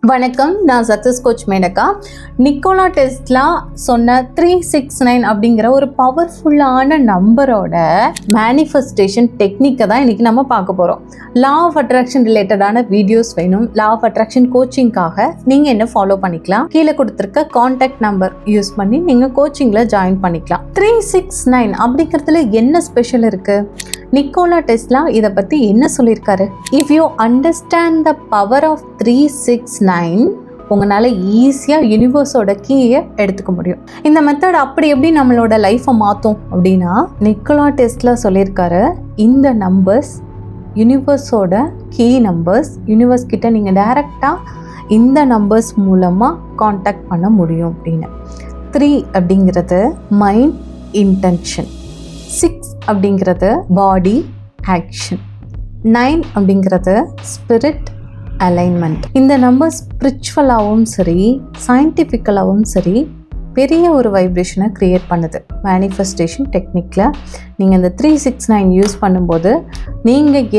வணக்கம், நான் success coach Menaka. Nikola Tesla சொன்ன 369 அப்படிங்கிற ஒரு பவர்ஃபுல்லான நம்பரோட மேனிஃபெஸ்டேஷன் டெக்னிக்கை தான் இன்றைக்கி நம்ம பார்க்க போகிறோம். லா ஆஃப் அட்ராக்ஷன் ரிலேட்டடான வீடியோஸ் வேணும். லா ஆஃப் அட்ராக்ஷன் கோச்சிங்காக நீங்கள் என்ன ஃபாலோ பண்ணிக்கலாம். கீழே கொடுத்துருக்க கான்டாக்ட் நம்பர் யூஸ் பண்ணி நீங்கள் கோச்சிங்கில் ஜாயின் பண்ணிக்கலாம். 369 அப்படிங்கிறதுல என்ன ஸ்பெஷல் இருக்குது? நிக்கோலா டெஸ்லா இதை பற்றி என்ன சொல்லியிருக்காரு? If you understand the power of 369 உங்களால் ஈஸியாக யூனிவர்ஸோட கீயை எடுத்துக்க முடியும். இந்த மெத்தட் அப்படி எப்படி நம்மளோட லைஃப்பை மாற்றும் அப்படின்னா, நிக்கோலா டெஸ்லா சொல்லியிருக்காரு, இந்த நம்பர்ஸ் யூனிவர்ஸோட கீ நம்பர்ஸ். யூனிவர்ஸ் கிட்ட நீங்கள் டைரெக்டாக இந்த நம்பர்ஸ் மூலமாக காண்டாக்ட் பண்ண முடியும் அப்படின்னு. 3 அப்படிங்கிறது மைண்ட் இன்டென்ஷன், 6 அப்படிங்கிறது பாடி ஆக்ஷன், 9 அப்படிங்கிறது ஸ்பிரிட் அலைன்மெண்ட். இந்த நம்பர் ஸ்பிரிச்சுவலாகவும் சரி சயின்டிஃபிக்கலாகவும் சரி பெரிய ஒரு வைப்ரேஷனை க்ரியேட் பண்ணுது. மேனிஃபெஸ்டேஷன் டெக்னிக்கில் நீங்கள் இந்த 369 யூஸ் பண்ணும்போது நீங்கள்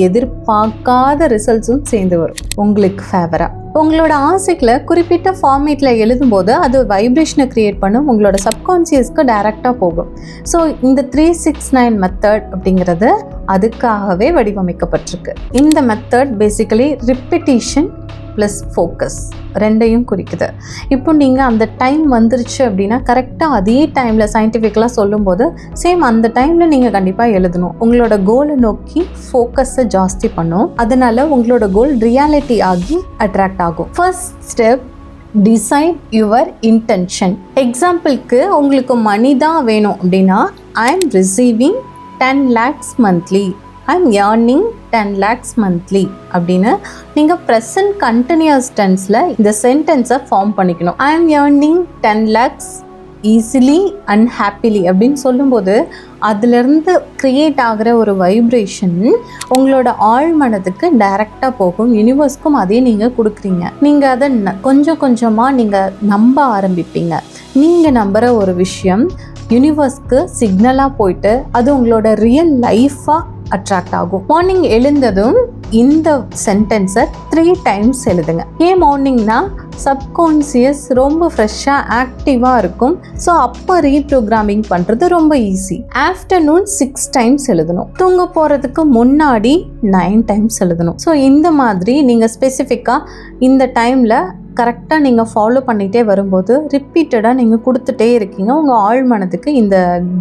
எதிர்பார்க்காத ரிசல்ட்ஸும் சேர்ந்து வரும் உங்களுக்கு ஃபேவராக. உங்களோட ஆசைகளை குறிப்பிட்ட ஃபார்மேட்டில் எழுதும்போது அது வைப்ரேஷனை க்ரியேட் பண்ணும், உங்களோட சப்கான்சியஸ்க்கு டைரெக்டாக போகும். ஸோ இந்த 369 மெத்தட் அப்படிங்கிறது அதுக்காகவே வடிவமைக்கப்பட்டிருக்கு. இந்த method basically repetition plus focus ரெண்டையும் குறிக்குது. இப்போ நீங்கள் அந்த டைம் வந்துருச்சு அப்படின்னா கரெக்டாக அதே டைமில் சயின்டிஃபிக்கலாக சொல்லும்போது சேம் அந்த டைமில் நீங்கள் கண்டிப்பாக எழுதணும். உங்களோட கோலை நோக்கி ஃபோக்கஸை ஜாஸ்தி பண்ணும். அதனால உங்களோட கோல் ரியாலிட்டி ஆகி அட்ராக்ட் ஆகும். First step, decide your intention. எக்ஸாம்பிளுக்கு உங்களுக்கு மணி தான் வேணும் அப்படின்னா, I am receiving 10 lakhs monthly, I'm earning 10 lakhs monthly அப்படின்னு நீங்கள் ப்ரெசன்ட் கண்டினியூஸ் டென்ஸில் இந்த சென்டென்ஸை ஃபார்ம் பண்ணிக்கணும். I'm earning 10 lakhs easily and happily அப்படின்னு சொல்லும்போது அதிலிருந்து க்ரியேட் ஆகிற ஒரு வைப்ரேஷன் உங்களோட ஆழ் மனதுக்கு டைரெக்டாக போகும். யூனிவர்ஸ்க்கும் அதே நீங்கள் கொடுக்குறீங்க. நீங்கள் அதை கொஞ்சம் கொஞ்சமாக நீங்கள் நம்ப ஆரம்பிப்பீங்க. நீங்கள் நம்புகிற ஒரு விஷயம் யூனிவர்ஸ்க்கு சிக்னலாக போயிட்டு அது உங்களோட ரியல் லைஃபாக அட்ராக்ட் ஆகும். மார்னிங் எழுந்ததும் இந்த சென்டென்ஸை 3 times எழுதுங்க. ஏன் மார்னிங்னா சப்கான்சியஸ் ரொம்ப ஃப்ரெஷ்ஷாக ஆக்டிவாக இருக்கும். ஸோ அப்போ ரீப்ரோக்ராமிங் பண்ணுறது ரொம்ப ஈஸி. ஆஃப்டர்நூன் 6 times எழுதணும். தூங்க போகிறதுக்கு முன்னாடி 9 times எழுதணும். ஸோ இந்த மாதிரி நீங்கள் ஸ்பெசிஃபிக்காக இந்த டைமில் கரெக்டாக நீங்கள் ஃபாலோ பண்ணிகிட்டே வரும்போது ரிப்பீட்டடாக நீங்கள் கொடுத்துட்டே இருக்கீங்க. உங்கள் ஆழ் மனதுக்கு இந்த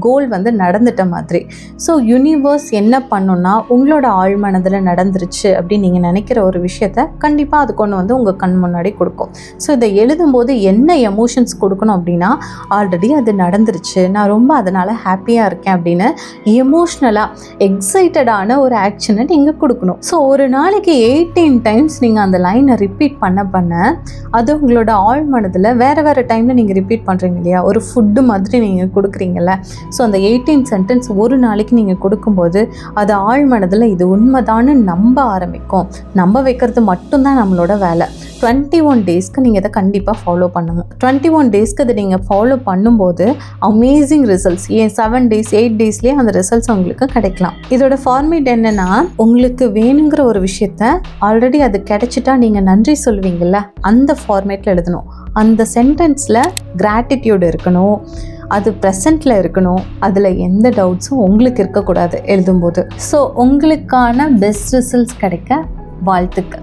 கோல் நடந்துட்ட மாதிரி. ஸோ யூனிவர்ஸ் என்ன பண்ணுன்னா, உங்களோட ஆழ் மனதில் நடந்துருச்சு அப்படின்னு நீங்கள் நினைக்கிற ஒரு விஷயத்த கண்டிப்பாக அது கொண்டு உங்கள் கண் முன்னாடி கொடுக்கும். ஸோ இதை எழுதும்போது என்ன எமோஷன்ஸ் கொடுக்கணும் அப்படின்னா, ஆல்ரெடி அது நடந்துருச்சு, நான் ரொம்ப அதனால் ஹாப்பியாக இருக்கேன் அப்படின்னு எமோஷ்னலாக எக்ஸைட்டடான ஒரு ஆக்ஷனை நீங்கள் கொடுக்கணும். ஸோ ஒரு நாளைக்கு 18 times நீங்கள் அந்த லைனை ரிப்பீட் பண்ண அது உங்களோட ஆழ் மனதில் வேறு டைமில் நீங்கள் ரிப்பீட் பண்ணுறீங்க இல்லையா, ஒரு ஃபுட்டு மாதிரி நீங்கள் கொடுக்குறீங்கல்ல. ஸோ அந்த 18 சென்டென்ஸ் ஒரு நாளைக்கு நீங்கள் கொடுக்கும்போது அது ஆழ் மனதில் இது உண்மைதான்னு நம்ப ஆரம்பிக்கும். நம்ப வைக்கிறது மட்டும்தான் நம்மளோட வேலை. 21 daysக்கு நீங்கள் இதை கண்டிப்பாக ஃபாலோ பண்ணுங்கள். 21 daysக்கு இதை நீங்கள் ஃபாலோ பண்ணும்போது அமேசிங் ரிசல்ட்ஸ், 7 days 8 daysலேயே அந்த ரிசல்ட்ஸ் உங்களுக்கு கிடைக்கலாம். இதோட ஃபார்மேட் என்னென்னா, உங்களுக்கு வேணுங்கிற ஒரு விஷயத்த ஆல்ரெடி அது கிடைச்சிட்டா நீங்கள் நன்றி சொல்லுவீங்கள்ல, அந்த ஃபார்மேட்டில் எழுதணும். அந்த சென்டென்ஸில் கிராட்டிடியூட் இருக்கணும், அது ப்ரெசண்ட்டில் இருக்கணும், அதில் எந்த டவுட்ஸும் உங்களுக்கு இருக்கக்கூடாது எழுதும்போது. ஸோ உங்களுக்கான பெஸ்ட் ரிசல்ட்ஸ் கிடைக்க வாழ்த்துக்கள்.